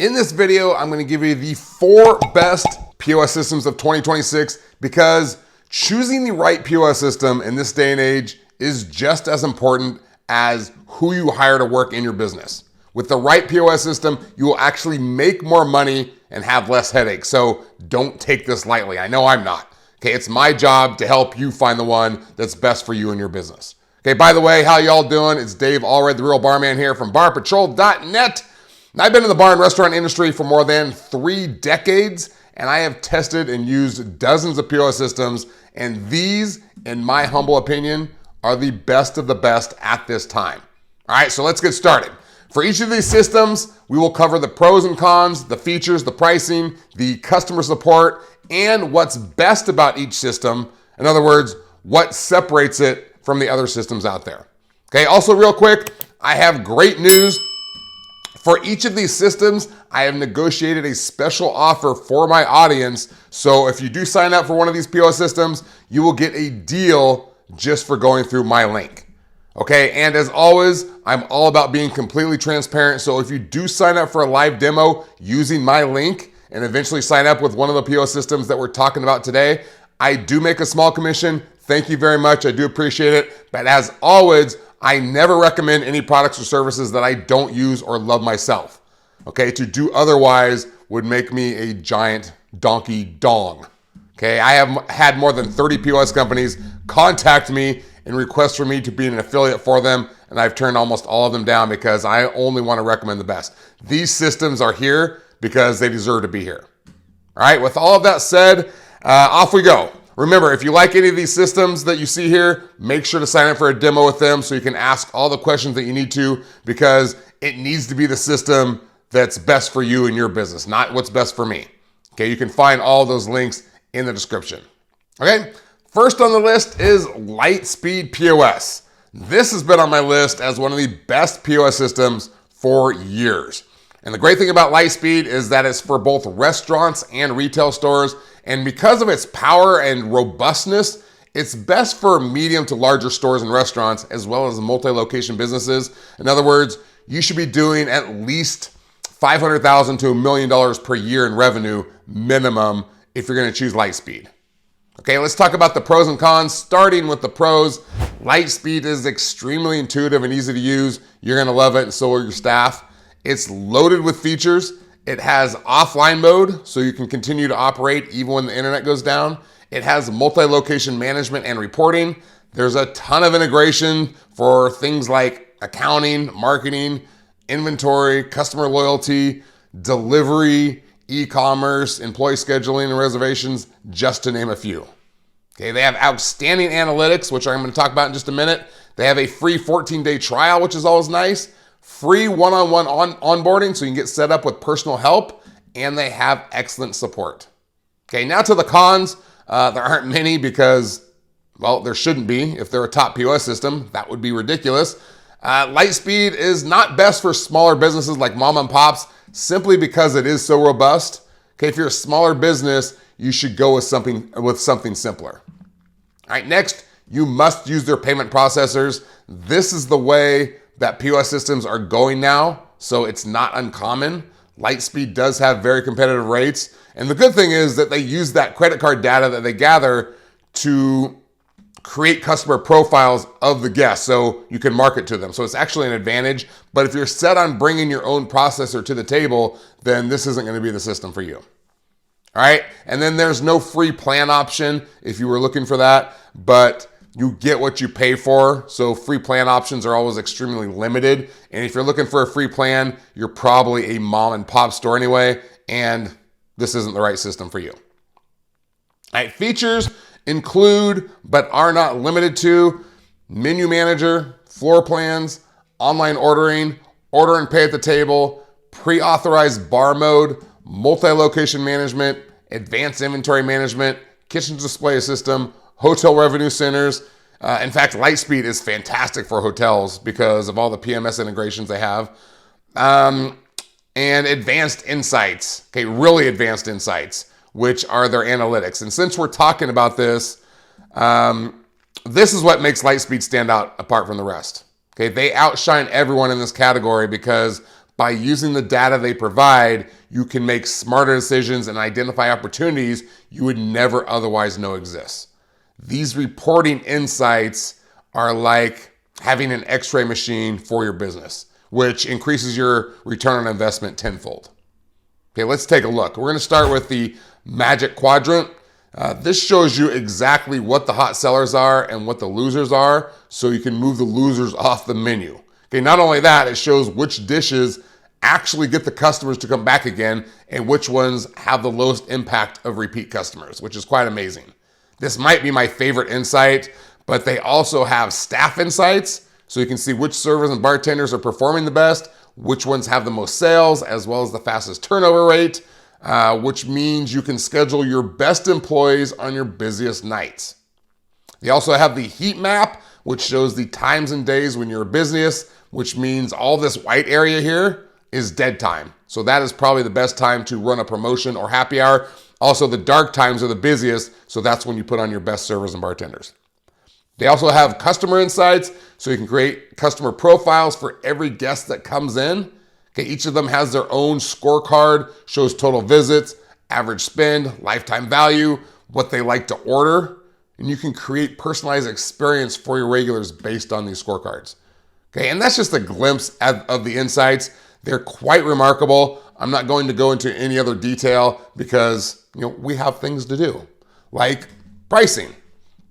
In this video, I'm gonna give you the 4 best POS systems of 2026 because choosing the right POS system in this day and age is just as important as who you hire to work in your business. With the right POS system, you will actually make more money and have less headaches. So don't take this lightly. I know I'm not. Okay, it's my job to help you find the one that's best for you and your business. Okay, by the way, how y'all doing? It's Dave Allred, the Real Barman here from barpatrol.net. I've been in the bar and restaurant industry for more than 3 decades, and I have tested and used dozens of POS systems, and these, in my humble opinion, are the best of the best at this time. All right, so let's get started. For each of these systems, we will cover the pros and cons, the features, the pricing, the customer support, and what's best about each system. In other words, what separates it from the other systems out there. Okay, also real quick, I have great news. For each of these systems, I have negotiated a special offer for my audience. So if you do sign up for one of these POS systems, you will get a deal just for going through my link. Okay, and as always, I'm all about being completely transparent. So if you do sign up for a live demo using my link and eventually sign up with one of the POS systems that we're talking about today, I do make a small commission. Thank you very much. I do appreciate it. But as always, I never recommend any products or services that I don't use or love myself. Okay, to do otherwise would make me a giant donkey dong. Okay, I have had more than 30 POS companies contact me and request for me to be an affiliate for them, and I've turned almost all of them down because I only want to recommend the best. These systems are here because they deserve to be here. All right, with all of that said, off we go. Remember, if you like any of these systems that you see here, make sure to sign up for a demo with them so you can ask all the questions that you need to, because it needs to be the system that's best for you and your business, not what's best for me. Okay, you can find all those links in the description. Okay, first on the list is Lightspeed POS. This has been on my list as one of the best POS systems for years. And the great thing about Lightspeed is that it's for both restaurants and retail stores. And because of its power and robustness, it's best for medium to larger stores and restaurants, as well as multi-location businesses. In other words, you should be doing at least $500,000 to $1 million per year in revenue minimum if you're going to choose Lightspeed. Okay, let's talk about the pros and cons. Starting with the pros, Lightspeed is extremely intuitive and easy to use. You're going to love it, and so will your staff. It's loaded with features. It has offline mode, so you can continue to operate even when the internet goes down. It has multi-location management and reporting. There's a ton of integration for things like accounting, marketing, inventory, customer loyalty, delivery, e-commerce, employee scheduling and reservations, just to name a few. Okay, they have outstanding analytics, which I'm going to talk about in just a minute. They have a free 14-day trial, which is always nice. Free one-on-one onboarding so you can get set up with personal help, and they have excellent support. Okay, now to the cons. There aren't many because, well, there shouldn't be. If they're a top POS system, that would be ridiculous. Lightspeed is not best for smaller businesses like mom and pops simply because it is so robust. Okay, if you're a smaller business, you should go with something simpler. All right, next, you must use their payment processors. This is the way that POS systems are going now, so it's not uncommon. Lightspeed does have very competitive rates, and the good thing is that they use that credit card data that they gather to create customer profiles of the guests so you can market to them. So it's actually an advantage, but if you're set on bringing your own processor to the table, then this isn't going to be the system for you. All right, and then there's no free plan option if you were looking for that, but you get what you pay for. So free plan options are always extremely limited. And if you're looking for a free plan, you're probably a mom and pop store anyway, and this isn't the right system for you. All right, features include, but are not limited to, menu manager, floor plans, online ordering, order and pay at the table, pre-authorized bar mode, multi-location management, advanced inventory management, kitchen display system, hotel revenue centers. In fact, Lightspeed is fantastic for hotels because of all the PMS integrations they have. And advanced insights, okay, really advanced insights, which are their analytics. And since we're talking about this, this is what makes Lightspeed stand out apart from the rest. Okay, they outshine everyone in this category because by using the data they provide, you can make smarter decisions and identify opportunities you would never otherwise know exist. These reporting insights are like having an X-ray machine for your business, which increases your return on investment tenfold. Okay, let's take a look. We're going to start with the Magic Quadrant. This shows you exactly what the hot sellers are and what the losers are, so you can move the losers off the menu. Okay, not only that, it shows which dishes actually get the customers to come back again and which ones have the lowest impact of repeat customers, which is quite amazing. This might be my favorite insight, but they also have staff insights, so you can see which servers and bartenders are performing the best, which ones have the most sales, as well as the fastest turnover rate, which means you can schedule your best employees on your busiest nights. They also have the heat map, which shows the times and days when you're busiest, which means all this white area here is dead time. So that is probably the best time to run a promotion or happy hour. Also, the dark times are the busiest, so that's when you put on your best servers and bartenders. They also have customer insights, so you can create customer profiles for every guest that comes in. Okay, each of them has their own scorecard, shows total visits, average spend, lifetime value, what they like to order, and you can create personalized experience for your regulars based on these scorecards. Okay, and that's just a glimpse of the insights. They're quite remarkable. I'm not going to go into any other detail because we have things to do, like pricing.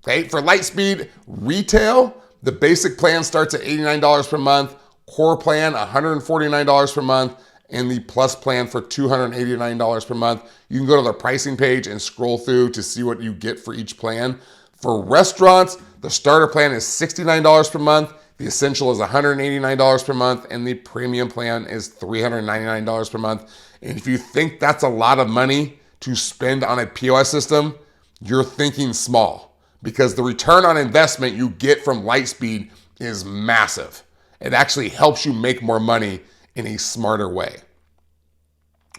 Okay, for Lightspeed Retail, the basic plan starts at $89 per month, core plan $149 per month, and the plus plan for $289 per month. You can go to the pricing page and scroll through to see what you get for each plan. For restaurants, the starter plan is $69 per month, the essential is $189 per month, and the premium plan is $399 per month. And if you think that's a lot of money to spend on a POS system, you're thinking small, because the return on investment you get from Lightspeed is massive. It actually helps you make more money in a smarter way.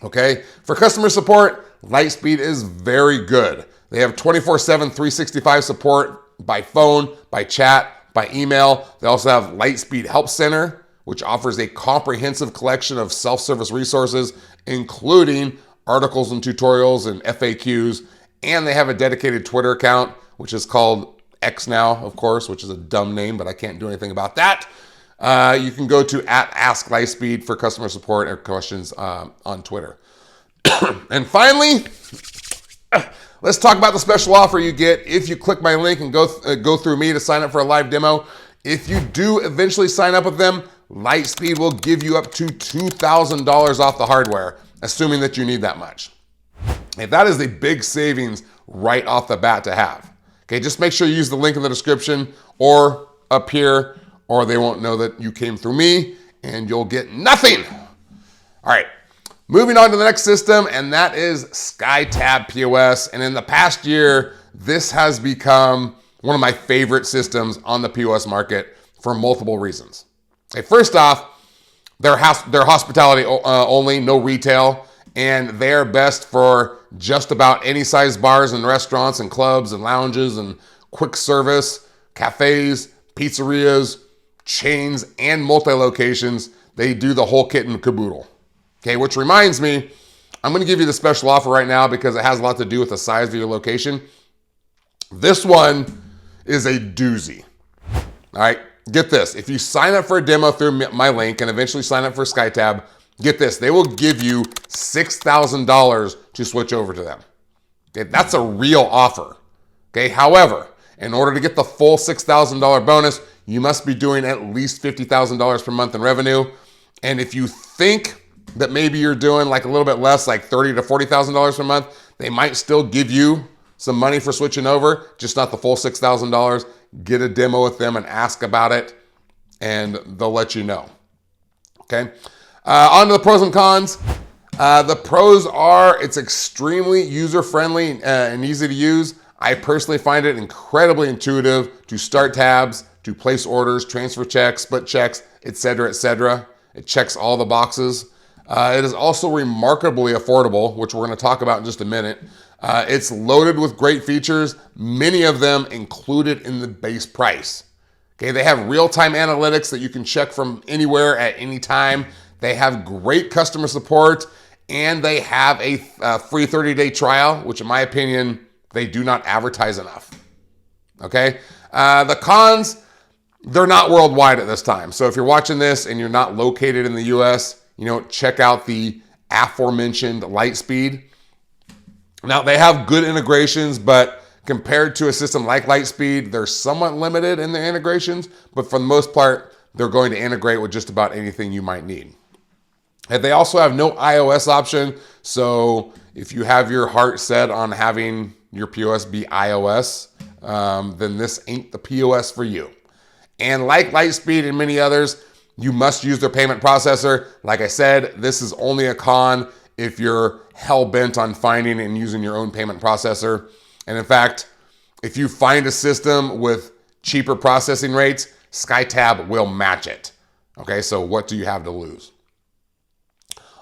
Okay, for customer support, Lightspeed is very good. They have 24/7, 365 support by phone, by chat, by email. They also have Lightspeed Help Center, which offers a comprehensive collection of self-service resources, including articles and tutorials and FAQs. And they have a dedicated Twitter account, which is called X now, of course, which is a dumb name, but I can't do anything about that. You can go to @AskLightspeed for customer support or questions on Twitter. And finally, let's talk about the special offer you get if you click my link and go through me to sign up for a live demo. If you do eventually sign up with them, Lightspeed will give you up to $2,000 off the hardware, assuming that you need that much. And that is a big savings right off the bat to have. Okay, just make sure you use the link in the description or up here, or they won't know that you came through me and you'll get nothing. All right, moving on to the next system, and that is GoTab POS. And in the past year, this has become one of my favorite systems on the POS market for multiple reasons. Okay, first off, they're hospitality only, no retail, and they're best for just about any size bars and restaurants and clubs and lounges and quick service, cafes, pizzerias, chains, and multi-locations. They do the whole kit and caboodle. Okay, which reminds me, I'm gonna give you the special offer right now because it has a lot to do with the size of your location. This one is a doozy. All right, get this. If you sign up for a demo through my link and eventually sign up for GoTab, get this, they will give you $6,000 to switch over to them. Okay, that's a real offer. Okay, however, in order to get the full $6,000 bonus, you must be doing at least $50,000 per month in revenue. And if you think that maybe you're doing like a little bit less, like $30,000 to $40,000 per month, they might still give you some money for switching over, just not the full $6,000. Get a demo with them and ask about it, and they'll let you know. Okay. On to the pros and cons. The pros are it's extremely user-friendly and easy to use. I personally find it incredibly intuitive to start tabs, to place orders, transfer checks, split checks, etc., etc. It checks all the boxes. It is also remarkably affordable, which we're going to talk about in just a minute. It's loaded with great features, many of them included in the base price. Okay, they have real-time analytics that you can check from anywhere at any time. They have great customer support, and they have a free 30-day trial, which in my opinion, they do not advertise enough. Okay? The cons, they're not worldwide at this time. So if you're watching this and you're not located in the US, check out the aforementioned Lightspeed. Now, they have good integrations, but compared to a system like Lightspeed, they're somewhat limited in their integrations, but for the most part, they're going to integrate with just about anything you might need. And they also have no iOS option, so if you have your heart set on having your POS be iOS, then this ain't the POS for you. And like Lightspeed and many others, you must use their payment processor. Like I said, this is only a con if you're hell-bent on finding and using your own payment processor. And in fact, if you find a system with cheaper processing rates, SkyTab will match it. Okay, so what do you have to lose?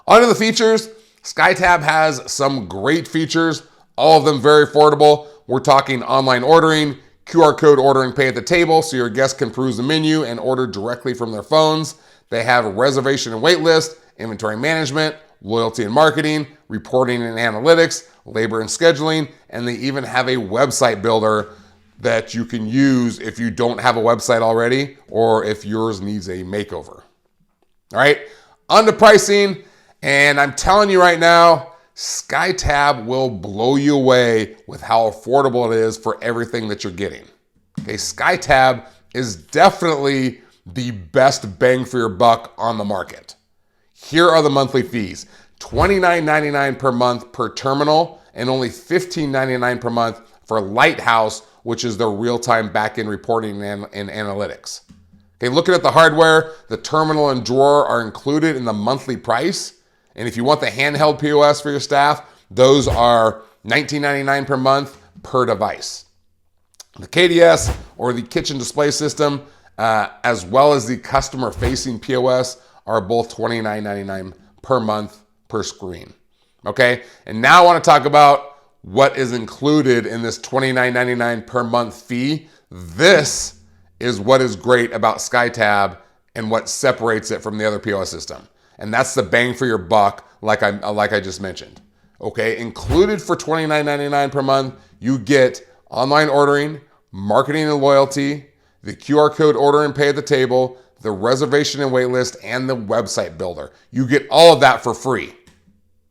On to the features. SkyTab has some great features, all of them very affordable. We're talking online ordering, QR code ordering pay at the table so your guests can peruse the menu and order directly from their phones. They have reservation and wait list, inventory management, loyalty and marketing, reporting and analytics, labor and scheduling, and they even have a website builder that you can use if you don't have a website already or if yours needs a makeover. All right, on to pricing, and I'm telling you right now, SkyTab will blow you away with how affordable it is for everything that you're getting. Okay, SkyTab is definitely the best bang for your buck on the market. Here are the monthly fees: $29.99 per month per terminal and only $15.99 per month for Lighthouse, which is their real-time backend reporting and analytics. Okay, looking at the hardware, the terminal and drawer are included in the monthly price. And if you want the handheld POS for your staff, those are $19.99 per month per device. The KDS, or the kitchen display system, as well as the customer-facing POS, are both $29.99 per month per screen. Okay, and now I want to talk about what is included in this $29.99 per month fee. This is what is great about SkyTab and what separates it from the other POS system. And that's the bang for your buck, like I just mentioned. Okay, included for $29.99 per month, you get online ordering, marketing and loyalty, the QR code order and pay at the table, the reservation and wait list, and the website builder. You get all of that for free,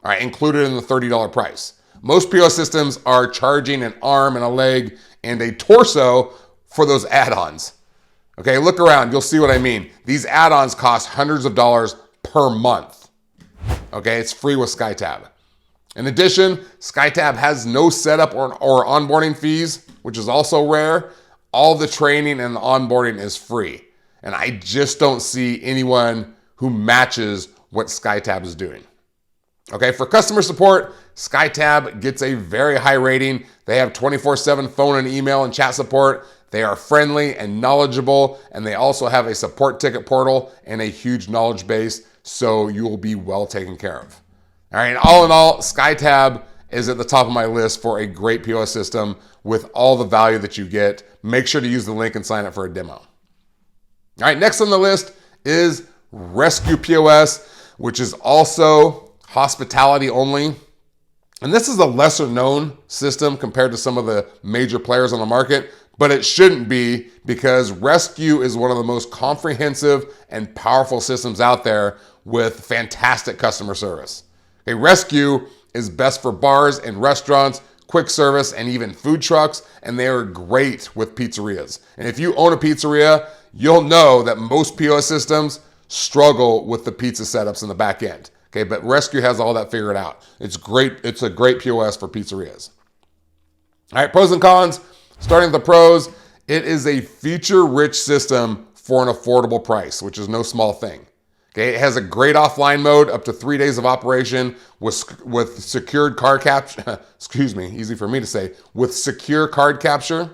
all right, included in the $30 price. Most POS systems are charging an arm and a leg and a torso for those add-ons. Okay, look around, you'll see what I mean. These add-ons cost hundreds of dollars per month. Okay, it's free with SkyTab. In addition, SkyTab has no setup or onboarding fees, which is also rare. All the training and the onboarding is free. And I just don't see anyone who matches what SkyTab is doing. Okay, for customer support, SkyTab gets a very high rating. They have 24/7 phone and email and chat support. They are friendly and knowledgeable, and they also have a support ticket portal and a huge knowledge base, so you will be well taken care of. All right, all in all, SkyTab is at the top of my list for a great POS system with all the value that you get. Make sure to use the link and sign up for a demo. All right, next on the list is Rezku POS, which is also hospitality only. And this is a lesser known system compared to some of the major players on the market, but it shouldn't be, because Rezku is one of the most comprehensive and powerful systems out there with fantastic customer service. Okay, Rezku is best for bars and restaurants, quick service, and even food trucks, and they are great with pizzerias. And if you own a pizzeria, you'll know that most POS systems struggle with the pizza setups in the back end. Okay, but Rezku has all that figured out. It's great. It's a great POS for pizzerias. All right, pros and cons. Starting with the pros, it is a feature-rich system for an affordable price, which is no small thing. Okay, it has a great offline mode, up to 3 days of operation with secured card capture. Excuse me, easy for me to say. With secure card capture.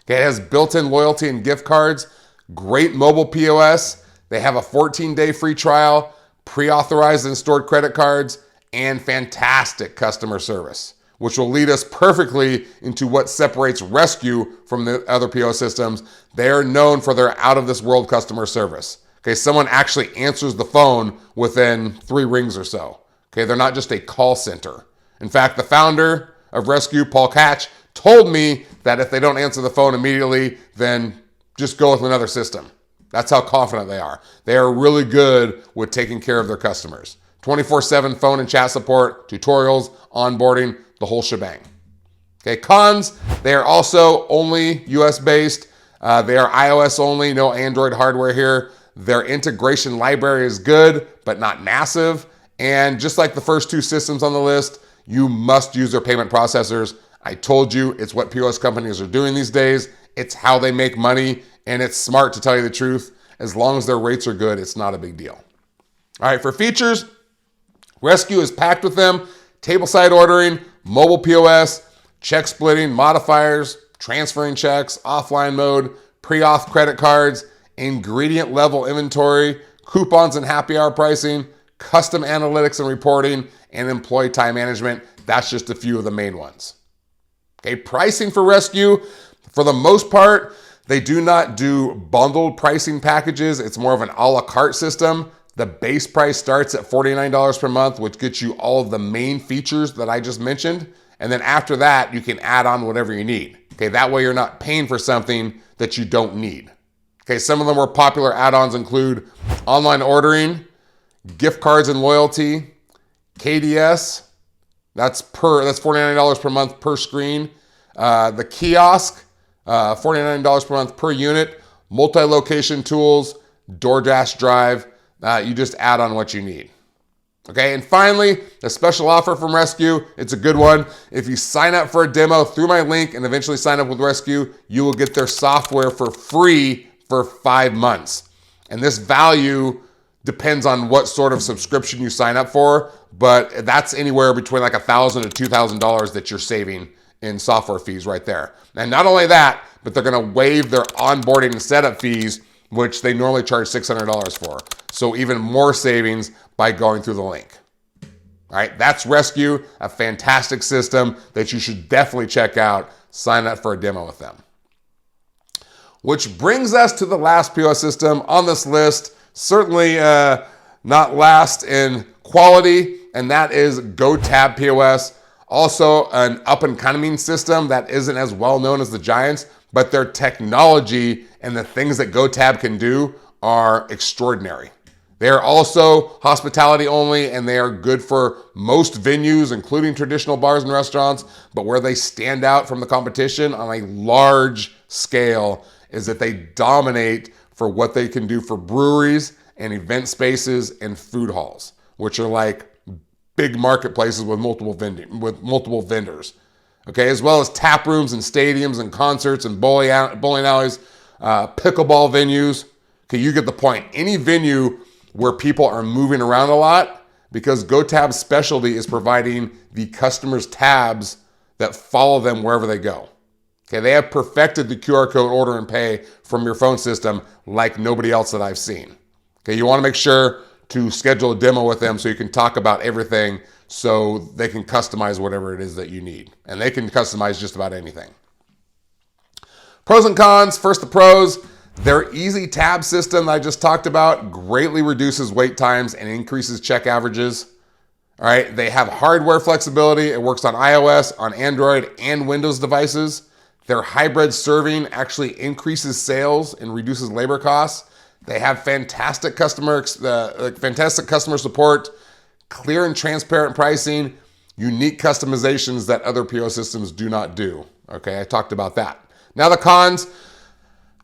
Okay, it has built-in loyalty and gift cards. Great mobile POS. They have a 14-day free trial, pre-authorized and stored credit cards, and fantastic customer service, which will lead us perfectly into what separates Rezku from the other POS systems. They are known for their out-of-this-world customer service. Okay, someone actually answers the phone within 3 rings or so. Okay, they're not just a call center. In fact, the founder of Rezku, Paul Catch, told me that if they don't answer the phone immediately, then just go with another system. That's how confident they are. They are really good with taking care of their customers. 24/7 phone and chat support, tutorials, onboarding, the whole shebang. Okay, cons, they are also only US based. They are iOS only, no Android hardware here. Their integration library is good, but not massive. And just like the first 2 systems on the list, you must use their payment processors. I told you, it's what POS companies are doing these days. It's how they make money, and it's smart, to tell you the truth. As long as their rates are good, it's not a big deal. All right, for features, Rezku is packed with them. Table-side ordering, mobile POS, check splitting, modifiers, transferring checks, offline mode, pre-auth credit cards, ingredient level inventory, coupons and happy hour pricing, custom analytics and reporting, and employee time management. That's just a few of the main ones. Okay, pricing for Rezku, for the most part, they do not do bundled pricing packages. It's more of an a la carte system. The base price starts at $49 per month, which gets you all of the main features that I just mentioned. And then after that, you can add on whatever you need. Okay, that way you're not paying for something that you don't need. Okay, some of the more popular add-ons include online ordering, gift cards and loyalty, KDS, that's $49 per month per screen. The kiosk, $49 per month per unit, multi-location tools, DoorDash Drive. You just add on what you need. Okay, and finally, a special offer from Rezku. It's a good one. If you sign up for a demo through my link and eventually sign up with Rezku, you will get their software for free for 5 months. And this value depends on what sort of subscription you sign up for, but that's anywhere between like $1,000 to $2,000 that you're saving in software fees right there. And not only that, but they're gonna waive their onboarding and setup fees, which they normally charge $600 for. So even more savings by going through the link. All right, that's Rezku, a fantastic system that you should definitely check out. Sign up for a demo with them. Which brings us to the last POS system on this list, certainly not last in quality, and that is GoTab POS. Also an up and coming system that isn't as well known as the giants, but their technology and the things that GoTab can do are extraordinary. They are also hospitality only, and they are good for most venues, including traditional bars and restaurants. But where they stand out from the competition on a large scale is that they dominate for what they can do for breweries and event spaces and food halls, which are like big marketplaces with multiple vendors. Okay, as well as tap rooms and stadiums and concerts and bowling alleys, pickleball venues. Okay, you get the point. Any venue where people are moving around a lot, because GoTab's specialty is providing the customers tabs that follow them wherever they go. Okay, they have perfected the QR code order and pay from your phone system like nobody else that I've seen. Okay, you want to make sure to schedule a demo with them so you can talk about everything so they can customize whatever it is that you need. And they can customize just about anything. Pros and cons. First, the pros. Their easy tab system that I just talked about greatly reduces wait times and increases check averages. All right, they have hardware flexibility. It works on iOS, on Android, and Windows devices. Their hybrid serving actually increases sales and reduces labor costs. They have fantastic customer support, clear and transparent pricing, unique customizations that other POS systems do not do. Okay, I talked about that. Now the cons.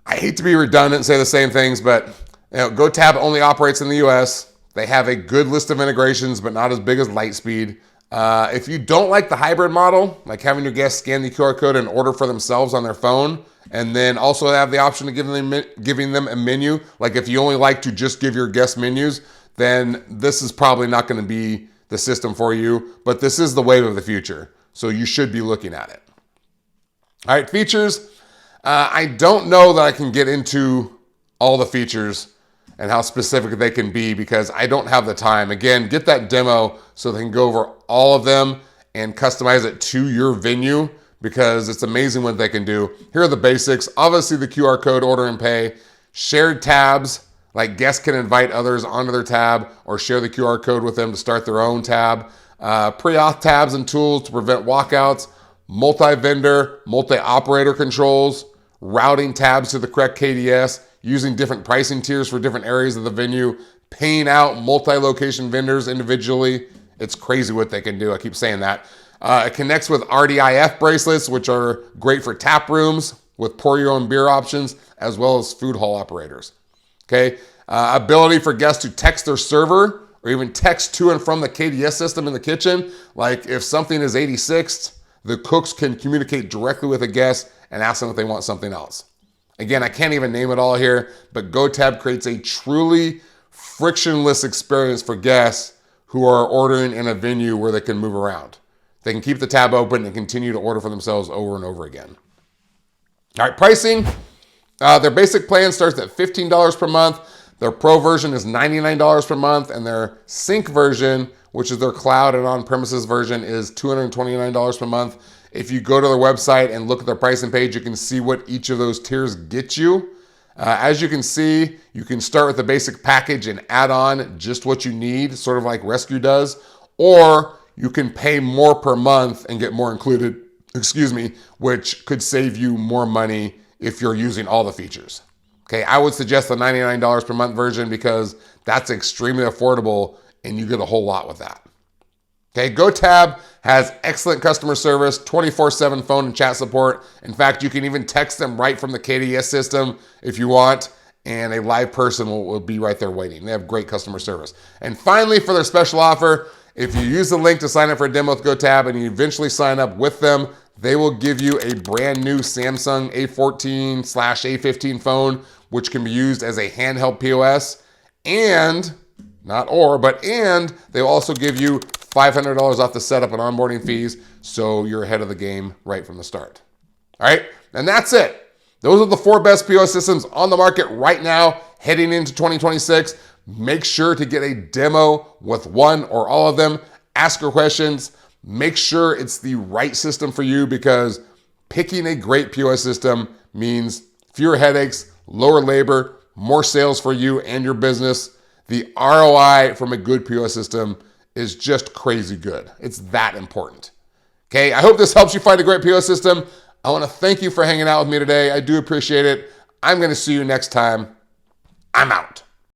I hate to be redundant and say the same things, but GoTab only operates in the US. They have a good list of integrations, but not as big as Lightspeed. If you don't like the hybrid model, like having your guests scan the QR code and order for themselves on their phone, and then also have the option of giving them a menu, like if you only like to just give your guests menus, then this is probably not going to be the system for you, but this is the wave of the future, so you should be looking at it. All right, features. I don't know that I can get into all the features and how specific they can be because I don't have the time. Again, get that demo so they can go over all of them and customize it to your venue because it's amazing what they can do. Here are the basics. Obviously, the QR code order and pay, shared tabs, Like guests can invite others onto their tab or share the QR code with them to start their own tab. Pre-auth tabs and tools to prevent walkouts, multi-vendor, multi-operator controls, routing tabs to the correct KDS, using different pricing tiers for different areas of the venue, paying out multi-location vendors individually. It's crazy what they can do. I keep saying that. It connects with RDIF bracelets, which are great for tap rooms with pour your own beer options, as well as food hall operators. Okay. Ability for guests to text their server or even text to and from the KDS system in the kitchen. Like if something is 86th, the cooks can communicate directly with a guest and ask them if they want something else. Again, I can't even name it all here, but GoTab creates a truly frictionless experience for guests who are ordering in a venue where they can move around. They can keep the tab open and continue to order for themselves over and over again. All right, pricing. Their basic plan starts at $15 per month. Their Pro version is $99 per month, and their Sync version, which is their cloud and on-premises version, is $229 per month. If you go to their website and look at their pricing page, you can see what each of those tiers get you. As you can see, you can start with the basic package and add on just what you need, sort of like Rezku does, or you can pay more per month and get more included, which could save you more money if you're using all the features. Okay, I would suggest the $99 per month version because that's extremely affordable and you get a whole lot with that. Okay, GoTab has excellent customer service, 24/7 phone and chat support. In fact, you can even text them right from the KDS system if you want, and a live person will be right there waiting. They have great customer service. And finally, for their special offer, if you use the link to sign up for a demo with GoTab and you eventually sign up with them, they will give you a brand new Samsung A14/A15 phone, which can be used as a handheld POS. And, and they'll also give you $500 off the setup and onboarding fees, so you're ahead of the game right from the start. All right, and that's it. Those are the 4 best POS systems on the market right now, heading into 2026. Make sure to get a demo with one or all of them. Ask your questions. Make sure it's the right system for you, because picking a great POS system means fewer headaches, lower labor, more sales for you and your business. The ROI from a good POS system is just crazy good. It's that important. Okay, I hope this helps you find a great POS system. I want to thank you for hanging out with me today. I do appreciate it. I'm going to see you next time. I'm out.